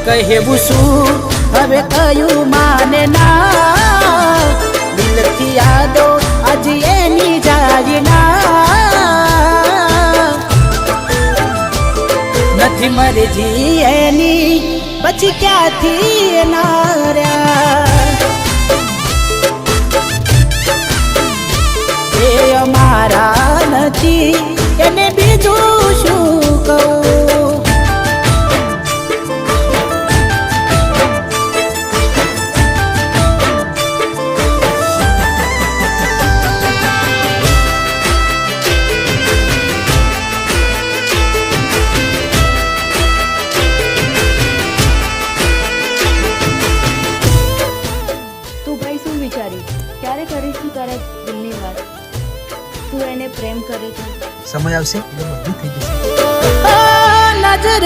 કહેવું શું હવે કયું માને ના, દિલથી યાદો આજ એની જાય ના, નથી મરજી એની પછી ક્યાંથી ના રહ્યા, એ અમારા નથી એને બીજું શું કહું. ક્યારે કરીશું તારા દિલની વાત? તું એને પ્રેમ કરે છે? સમય આવશે એટલે બધું થઈ જશે. નજર